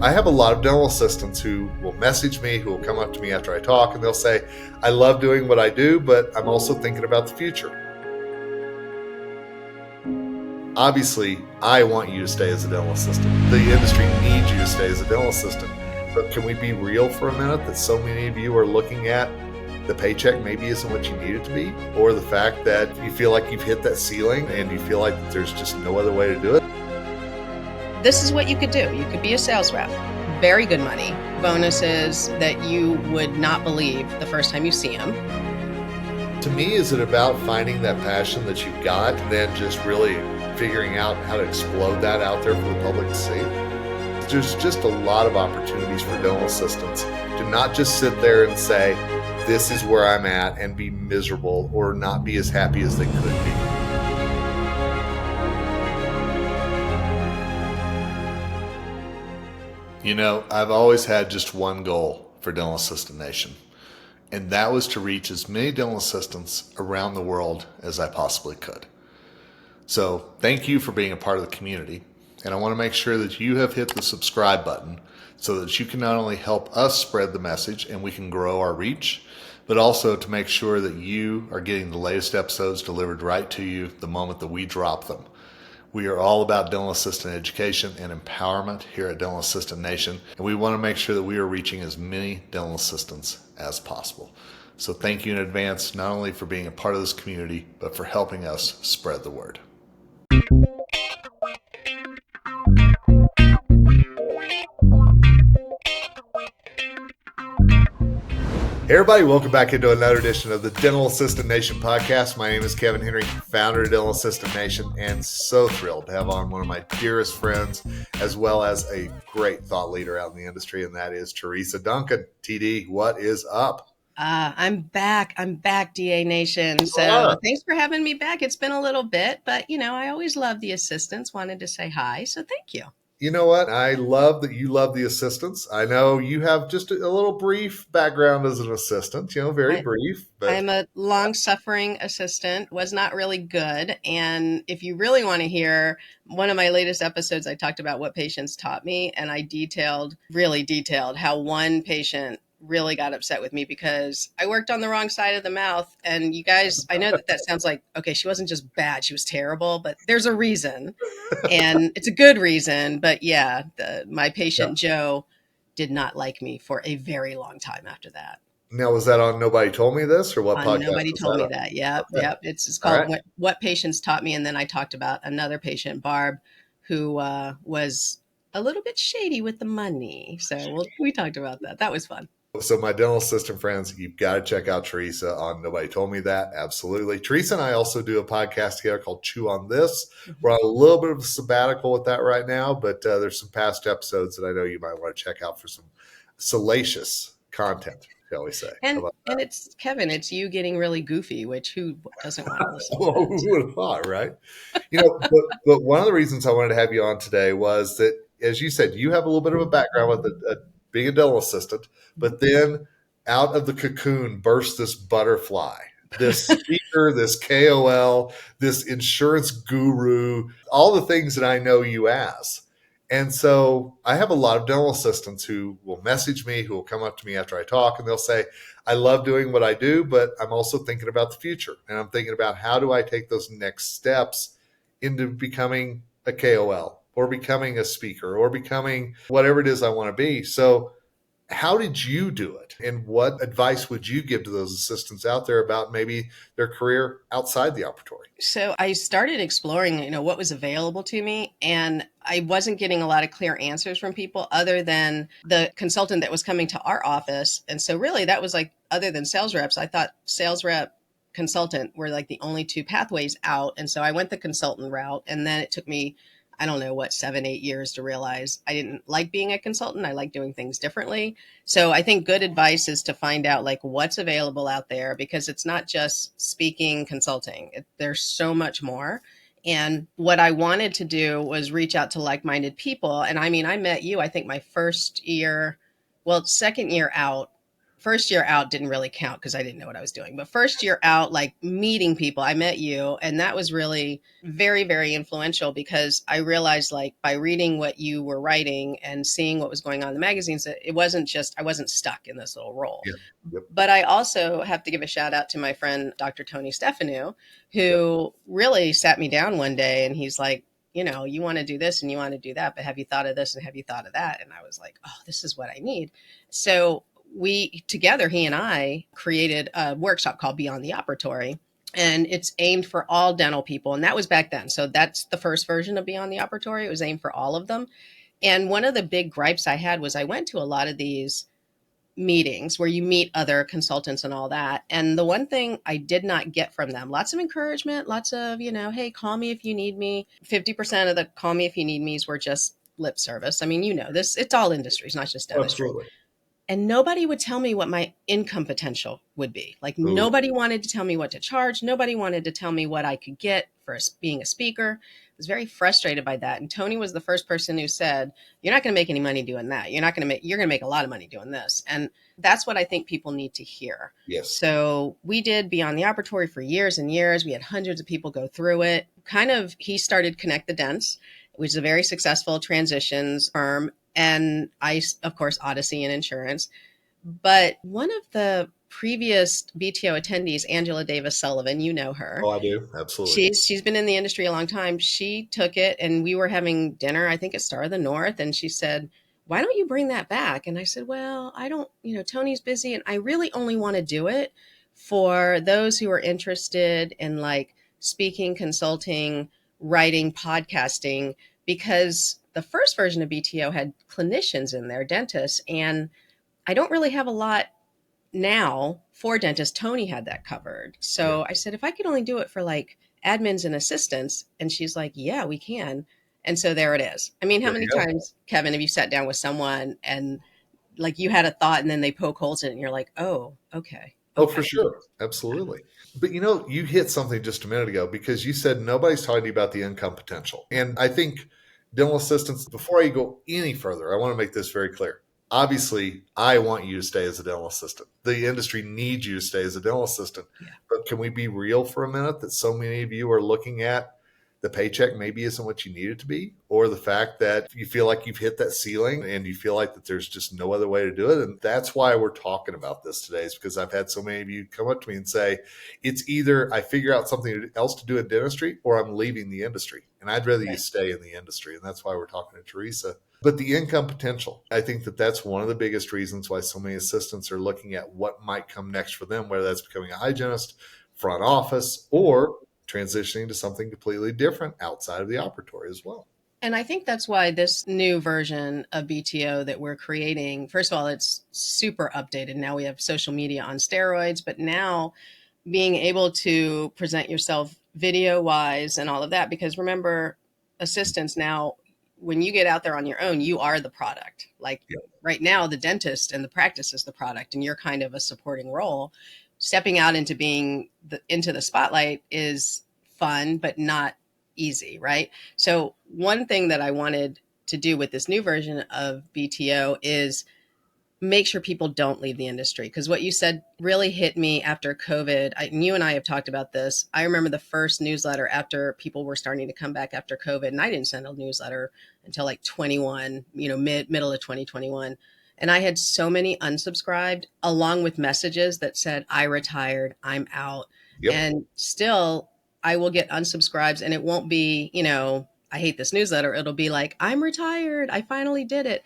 I have a lot of dental assistants who will message me, who will come up to me after I talk, and they'll say, I love doing what I do, but I'm also thinking about the future. Obviously, I want you to stay as a dental assistant. The industry needs you to stay as a dental assistant. But can we be real for a minute that so many of you are looking at the paycheck maybe isn't what you need it to be, or the fact that you feel like you've hit that ceiling and you feel like there's just no other way to do it? This is what you could do. You could be a sales rep. Very good money. Bonuses that you would not believe the first time you see them. To me, is it about finding that passion that you've got and then just really figuring out how to explode that out there for the public to see? There's just a lot of opportunities for dental assistants to not just sit there and say, this is where I'm at, and be miserable or not be as happy as they could be. You know, I've always had just one goal for Dental Assistant Nation, and that was to reach as many dental assistants around the world as I possibly could. So thank you for being a part of the community, and I want to make sure that you have hit the subscribe button so that you can not only help us spread the message and we can grow our reach, but also to make sure that you are getting the latest episodes delivered right to you the moment that we drop them. We are all about dental assistant education and empowerment here at Dental Assistant Nation, and we want to make sure that we are reaching as many dental assistants as possible. So thank you in advance, not only for being a part of this community, but for helping us spread the word. Hey everybody, welcome back into another edition of the Dental Assistant Nation podcast. My name is Kevin Henry, founder of Dental Assistant Nation, and so thrilled to have on one of my dearest friends, as well as a great thought leader out in the industry, and that is Teresa Duncan. TD, what is up? I'm back, DA Nation. So thanks for having me back. It's been a little bit, but I always love the assistants. Wanted to say hi, so thank you. You know what? I love that you love the assistants. I know you have just a little brief background as an assistant, very brief. But I'm a long-suffering assistant, was not really good. And if you really want to hear one of my latest episodes, I talked about what patients taught me, and I really detailed how one patient really got upset with me because I worked on the wrong side of the mouth. And you guys, I know that sounds like, okay, she wasn't just bad, she was terrible, but there's a reason. And it's a good reason. But yeah, my patient Joe did not like me for a very long time after that. Now, was that on Nobody Told Me This, or what podcast? Nobody Told Me That. Yep. Okay. Yep. It's called What Patients Taught Me. And then I talked about another patient, Barb, who was a little bit shady with the money. So we talked about that. That was fun. So my dental assistant friends, you've got to check out Teresa on Nobody Told Me That. Absolutely. Teresa and I also do a podcast together called Chew on This. We're on a little bit of a sabbatical with that right now, but there's some past episodes that I know you might want to check out for some salacious content, shall we say. And it's, Kevin, it's you getting really goofy, which who doesn't want to listen well, to that? Who would have thought, right? But one of the reasons I wanted to have you on today was that, as you said, you have a little bit of a background with being a dental assistant, but then out of the cocoon burst this butterfly, this speaker, this KOL, this insurance guru, all the things that I know you as. And so I have a lot of dental assistants who will message me, who will come up to me after I talk, and they'll say, I love doing what I do, but I'm also thinking about the future. And I'm thinking about how do I take those next steps into becoming a KOL, or becoming a speaker, or becoming whatever it is I want to be. So how did you do it? And what advice would you give to those assistants out there about maybe their career outside the operatory? So I started exploring, what was available to me, and I wasn't getting a lot of clear answers from people other than the consultant that was coming to our office. And so really that was like, other than sales reps, I thought sales rep, consultant were like the only two pathways out. And so I went the consultant route, and then it took me 7, 8 years to realize I didn't like being a consultant. I like doing things differently. So I think good advice is to find out like what's available out there, because it's not just speaking, consulting. There's so much more. And what I wanted to do was reach out to like-minded people. And I met you, I think my second year out first year out didn't really count because I didn't know what I was doing. But first year out, like meeting people, I met you. And that was really very, very influential because I realized, like, by reading what you were writing and seeing what was going on in the magazines, that it wasn't just, I wasn't stuck in this little role. Yeah. Yep. But I also have to give a shout out to my friend, Dr. Tony Stefanu, Yep. who really sat me down one day and he's like, you want to do this and you want to do that, but have you thought of this and have you thought of that? And I was like, oh, this is what I need. So we together, he and I created a workshop called Beyond the Operatory. And it's aimed for all dental people. And that was back then. So that's the first version of Beyond the Operatory. It was aimed for all of them. And one of the big gripes I had was I went to a lot of these meetings where you meet other consultants and all that. And the one thing I did not get from them, lots of encouragement, lots of, hey, call me if you need me. 50% of the call me if you need me's were just lip service. I mean, this, it's all industries, not just dentistry. Absolutely. And nobody would tell me what my income potential would be. Like Ooh. nobody wanted to tell me what to charge. Nobody wanted to tell me what I could get for being a speaker. I was very frustrated by that. And Tony was the first person who said, you're not going to make any money doing that. You're going to make a lot of money doing this. And that's what I think people need to hear. Yes. So we did Beyond the Operatory for years and years. We had hundreds of people go through it. He started Connect the Dents, which is a very successful transitions firm. And I, of course, Odyssey and insurance. But one of the previous BTO attendees, Angela Davis Sullivan, you know her. Oh, I do. Absolutely. She's been in the industry a long time. She took it and we were having dinner, I think at Star of the North. And she said, why don't you bring that back? And I said, well, I don't, Tony's busy and I really only want to do it for those who are interested in like speaking, consulting, writing, podcasting, because the first version of BTO had clinicians in there, dentists, and I don't really have a lot now for dentists. Tony had that covered. So I said, if I could only do it for like admins and assistants, and she's like, yeah, we can. And so there it is. I mean, how many times, Kevin, have you sat down with someone and like you had a thought and then they poke holes in it and you're like, oh, okay. Oh, for sure. Absolutely. But you hit something just a minute ago because you said nobody's talking to you about the income potential. And I think dental assistants, before I go any further, I want to make this very clear. Obviously, I want you to stay as a dental assistant. The industry needs you to stay as a dental assistant. Yeah. But can we be real for a minute that so many of you are looking at the paycheck maybe isn't what you need it to be, or the fact that you feel like you've hit that ceiling and you feel like that there's just no other way to do it? And that's why we're talking about this today, is because I've had so many of you come up to me and say, it's either I figure out something else to do in dentistry or I'm leaving the industry. And I'd rather you stay in the industry. And that's why we're talking to Teresa. But the income potential, I think that that's one of the biggest reasons why so many assistants are looking at what might come next for them, whether that's becoming a hygienist, front office, or transitioning to something completely different outside of the operatory as well. And I think that's why this new version of BTO that we're creating, first of all, it's super updated. Now we have social media on steroids, but now being able to present yourself video wise and all of that, because remember, assistants now, when you get out there on your own, you are the product. Like right now, the dentist and the practice is the product, and you're kind of a supporting role. Stepping out into being into the spotlight is fun, but not easy, right? So one thing that I wanted to do with this new version of BTO is make sure people don't leave the industry. Because what you said really hit me after COVID. And you and I have talked about this. I remember the first newsletter after people were starting to come back after COVID, and I didn't send a newsletter until like 21, middle of 2021. And I had so many unsubscribed along with messages that said, I retired, I'm out. Yep. And still I will get unsubscribes and it won't be, I hate this newsletter. It'll be like, I'm retired. I finally did it.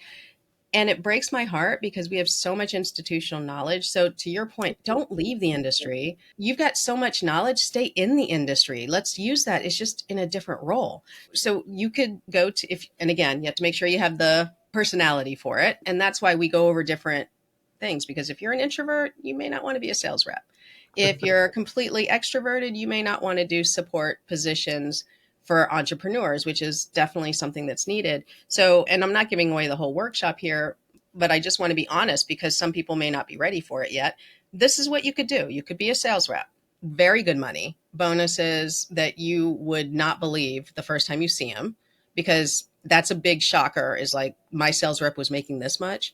And it breaks my heart because we have so much institutional knowledge. So to your point, don't leave the industry. You've got so much knowledge, stay in the industry. Let's use that. It's just in a different role. So you could go to, and again, you have to make sure you have the personality for it. And that's why we go over different things, because if you're an introvert, you may not want to be a sales rep. If you're completely extroverted, you may not want to do support positions for entrepreneurs, which is definitely something that's needed. So, and I'm not giving away the whole workshop here, but I just want to be honest because some people may not be ready for it yet. This is what you could do. You could be a sales rep, very good money, bonuses that you would not believe the first time you see them, because that's a big shocker, is like, my sales rep was making this much.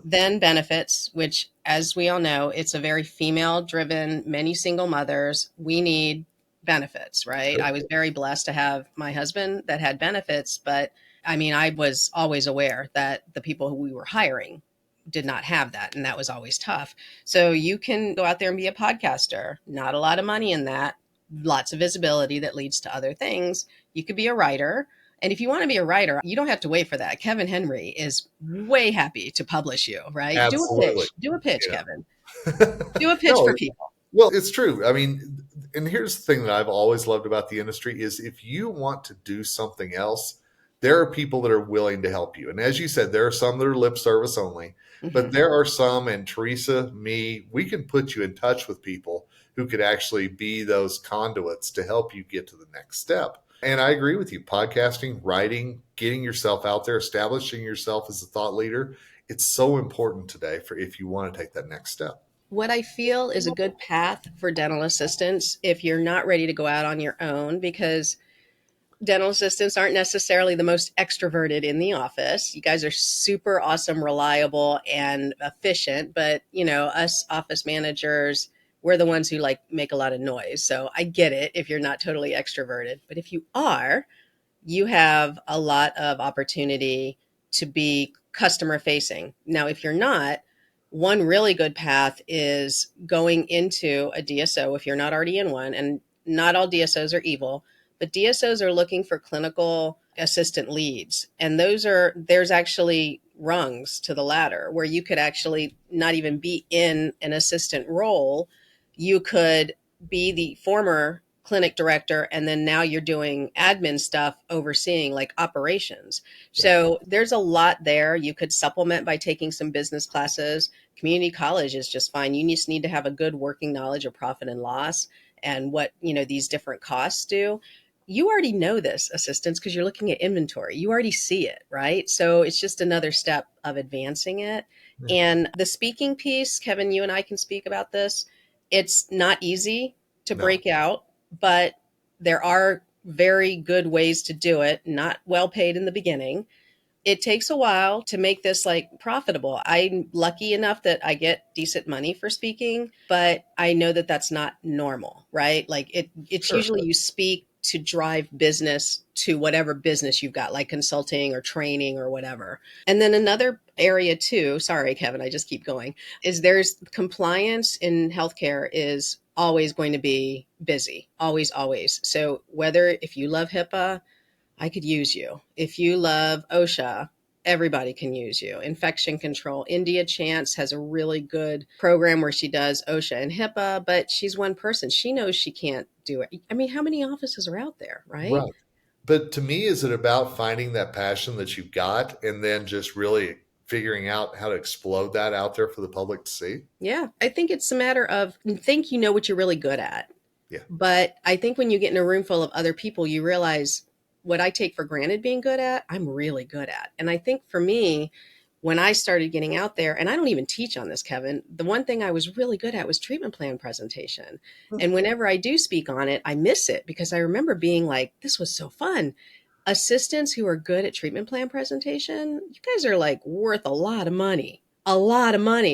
Then benefits, which, as we all know, it's a very female driven, many single mothers. We need benefits, right? Sure. I was very blessed to have my husband that had benefits, but I mean, I was always aware that the people who we were hiring did not have that. And that was always tough. So you can go out there and be a podcaster, not a lot of money in that, lots of visibility that leads to other things. You could be a writer, and if you want to be a writer, you don't have to wait for that. Kevin Henry is way happy to publish you, right? Do a Absolutely. pitch. Do a pitch, You Kevin. know. Do a pitch for No, people. well, it's true. I mean, and here's the thing that I've always loved about the industry is if you want to do something else, there are people that are willing to help you. And as you said, there are some that are lip service only, but Hmm. there are some, and Teresa, me, we can put you in touch with people who could actually be those conduits to help you get to the next step. And I agree with you. Podcasting, writing, getting yourself out there, establishing yourself as a thought leader, it's so important today for if you want to take that next step. What I feel is a good path for dental assistants if you're not ready to go out on your own, because dental assistants aren't necessarily the most extroverted in the office. You guys are super awesome, reliable, and efficient. But, us office managers, we're the ones who like make a lot of noise. So I get it if you're not totally extroverted. But if you are, you have a lot of opportunity to be customer facing. Now, if you're not, one really good path is going into a DSO if you're not already in one. And not all DSOs are evil, but DSOs are looking for clinical assistant leads. And there's actually rungs to the ladder where you could actually not even be in an assistant role. You could be the former clinic director, and then now you're doing admin stuff overseeing like operations. Yeah. So there's a lot there. You could supplement by taking some business classes. Community college is just fine. You just need to have a good working knowledge of profit and loss and what these different costs do. You already know this, assistants, because you're looking at inventory. You already see it, right? So it's just another step of advancing it. Yeah. And the speaking piece, Kevin, you and I can speak about this. It's not easy to No, break out, but there are very good ways to do it, not well paid in the beginning. It takes a while to make this like profitable. I'm lucky enough that I get decent money for speaking, but I know that that's not normal, right? Like it's sure. usually you speak to drive business to whatever business you've got, like consulting or training or whatever. And then another area too, sorry, Kevin, I just keep going, is there's compliance in healthcare is always going to be busy, always, always. So whether if you love HIPAA, I could use you. If you love OSHA, everybody can use you. Infection control. India Chance has a really good program where she does OSHA and HIPAA, but she's one person. She knows she can't do it. I mean, how many offices are out there, right? Right. But to me, is it about finding that passion that you've got and then just really figuring out how to explode that out there for the public to see? Yeah. I think it's a matter of think you know what you're really good at. Yeah, But I think when you get in a room full of other people, you realize what I take for granted being good at, I'm really good at. And I think for me, when I started getting out there, and I don't even teach on this, Kevin, the one thing I was really good at was treatment plan presentation. And whenever I do speak on it, I miss it because I remember being like, this was so fun. Assistants who are good at treatment plan presentation, you guys are like worth a lot of money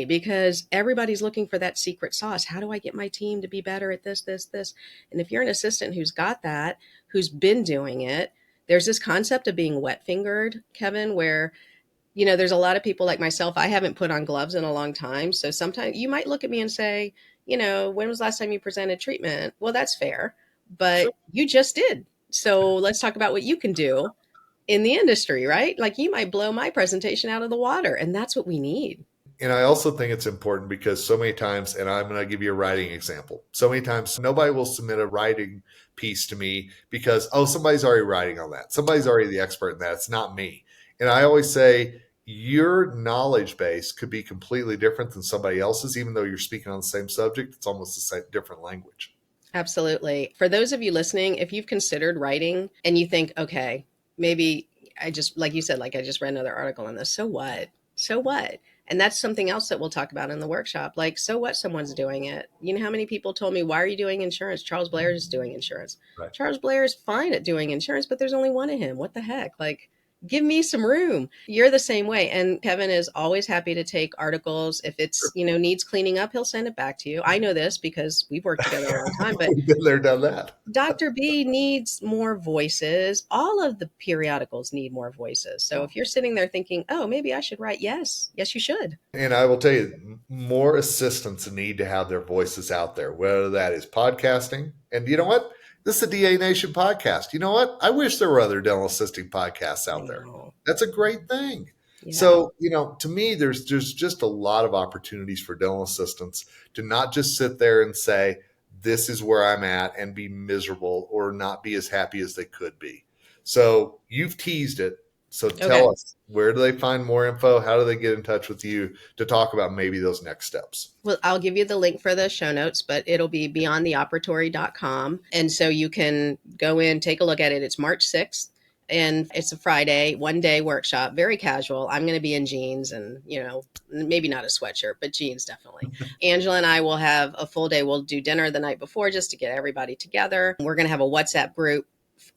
because everybody's looking for that secret sauce. How do I get my team to be better at this, this, this? And if you're an assistant who's got that, who's been doing it, there's this concept of being wet fingered, Kevin, where there's a lot of people like myself. I haven't put on gloves in a long time. So sometimes you might look at me and say, when was the last time you presented treatment? Well, that's fair, sure. but you just did. So let's talk about what you can do in the industry, right? Like you might blow my presentation out of the water, and that's what we need. And I also think it's important because so many times, and I'm going to give you a writing example. So many times, nobody will submit a writing piece to me because, oh, somebody's already writing on that. Somebody's already the expert in that. It's not me. And I always say, your knowledge base could be completely different than somebody else's, even though you're speaking on the same subject. It's almost the same, different language. Absolutely. For those of you listening, if you've considered writing and you think, okay, maybe I just, like you said, like I just read another article on this. So what? So what? And that's something else that we'll talk about in the workshop. Like, so what someone's doing it. You know how many people told me, why are you doing insurance? Charles Blair is doing insurance. Right. Charles Blair is fine at doing insurance, but there's only one of him. What the heck? Like, give me some room. You're the same way. And Kevin is always happy to take articles. If it's, needs cleaning up, he'll send it back to you. I know this because we've worked together a long time, but We've been there, done that. Dr. B needs more voices. All of the periodicals need more voices. So if you're sitting there thinking, oh, maybe I should write, yes, you should. And I will tell you, more assistants need to have their voices out there, whether that is podcasting. And you know what? This is a DA Nation podcast. You know what? I wish there were other dental assisting podcasts I out there. know. That's a great thing. Yeah. So, to me, there's just a lot of opportunities for dental assistants to not just sit there and say, this is where I'm at, and be miserable or not be as happy as they could be. So you've teased it. So tell us, where do they find more info? How do they get in touch with you to talk about maybe those next steps? Well, I'll give you the link for the show notes, but it'll be beyondtheoperatory.com. And so you can go in, take a look at it. It's March 6th. And it's a Friday, 1-day workshop, very casual. I'm going to be in jeans and, maybe not a sweatshirt, but jeans definitely. Angela and I will have a full day. We'll do dinner the night before just to get everybody together. We're going to have a WhatsApp group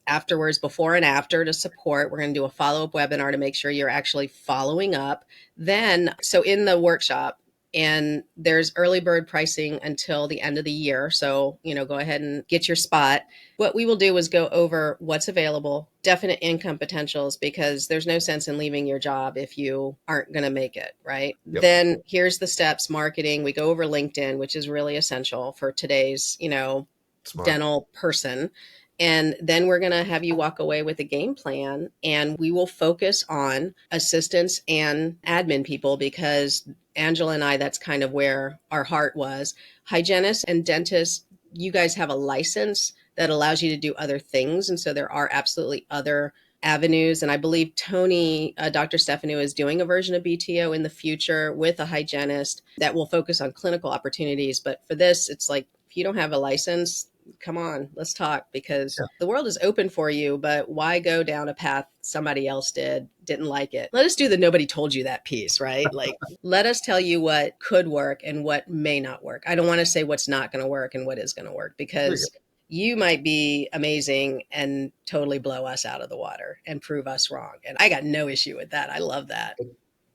afterwards, before and after, to support. We're going to do a follow-up webinar to make sure you're actually following up. Then, so in the workshop, and there's early bird pricing until the end of the year. So, go ahead and get your spot. What we will do is go over what's available, definite income potentials, because there's no sense in leaving your job if you aren't going to make it, right? Yep. Then here's the steps, marketing. We go over LinkedIn, which is really essential for today's, Smart. dental person. And then we're going to have you walk away with a game plan, and we will focus on assistants and admin people, because Angela and I, that's kind of where our heart was. Hygienists and dentists, you guys have a license that allows you to do other things. And so there are absolutely other avenues. And I believe Tony, Dr. Stefano, is doing a version of BTO in the future with a hygienist that will focus on clinical opportunities. But for this, it's like, if you don't have a license, come on, let's talk, because the world is open for you, but why go down a path somebody else didn't like it? Let us do the nobody told you that piece, right? Like, let us tell you what could work and what may not work. I don't want to say what's not going to work and what is going to work, because you might be amazing and totally blow us out of the water and prove us wrong. And I got no issue with that. I love that.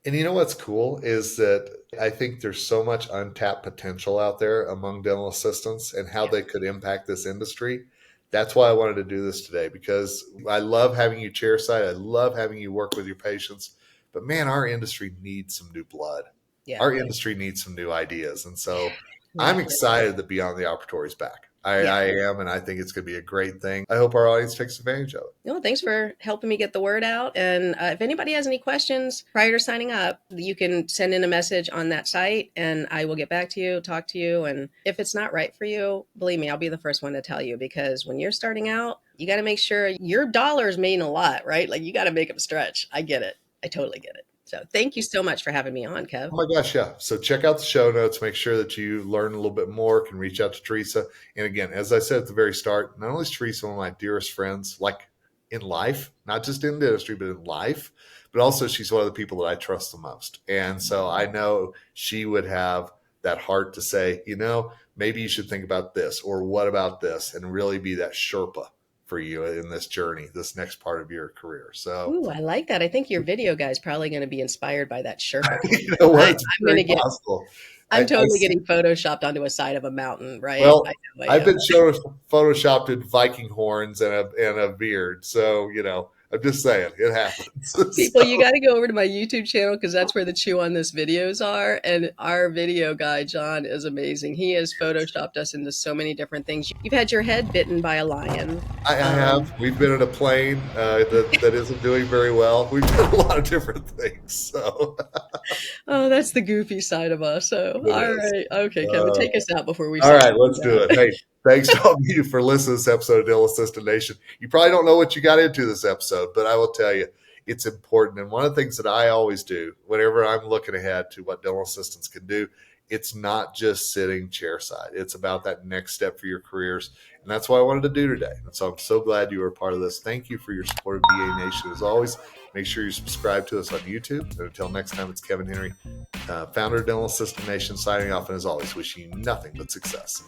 And you know what's cool is that I think there's so much untapped potential out there among dental assistants and how they could impact this industry. That's why I wanted to do this today, because I love having you chairside. I love having you work with your patients. But man, our industry needs some new blood. Yeah. Our industry needs some new ideas. And so I'm excited that Beyond the Operatory is back. I am, and I think it's going to be a great thing. I hope our audience takes advantage of it. No, thanks for helping me get the word out. And if anybody has any questions prior to signing up, you can send in a message on that site, and I will get back to you, talk to you. And if it's not right for you, believe me, I'll be the first one to tell you, because when you're starting out, you got to make sure your dollars mean a lot, right? Like, you got to make them stretch. I get it. I totally get it. So thank you so much for having me on, Kev. Oh my gosh, yeah. So check out the show notes. Make sure that you learn a little bit more, can reach out to Teresa. And again, as I said at the very start, not only is Teresa one of my dearest friends, like in life, not just in dentistry, but in life, but also she's one of the people that I trust the most. And so I know she would have that heart to say, maybe you should think about this, or what about this, and really be that Sherpa for you in this journey, this next part of your career. So, ooh, I like that. I think your video guy is probably going to be inspired by that Sherpa. You know what? It's very possible. I'm totally getting photoshopped onto a side of a mountain, right? Well, I've been photoshopped in Viking horns and a beard. So, I'm just saying, it happens. People, you got to go over to my YouTube channel, because that's where the Chew on This videos are. And our video guy, John, is amazing. He has photoshopped us into so many different things. You've had your head bitten by a lion. I have. We've been in a plane that isn't doing very well. We've done a lot of different things. So. Oh, that's the goofy side of us. So, all right. Okay, Kevin, take us out before we. All right, let's do it. Hey, thanks to all of you for listening to this episode of Dental Assistant Nation. You probably don't know what you got into this episode, but I will tell you, it's important. And one of the things that I always do whenever I'm looking ahead to what dental assistants can do, it's not just sitting chairside. It's about that next step for your careers. And that's what I wanted to do today. And so I'm so glad you were a part of this. Thank you for your support of BA Nation. As always, make sure you subscribe to us on YouTube. And until next time, it's Kevin Henry, founder of Dental Assistant Nation, signing off. And as always, wishing you nothing but success.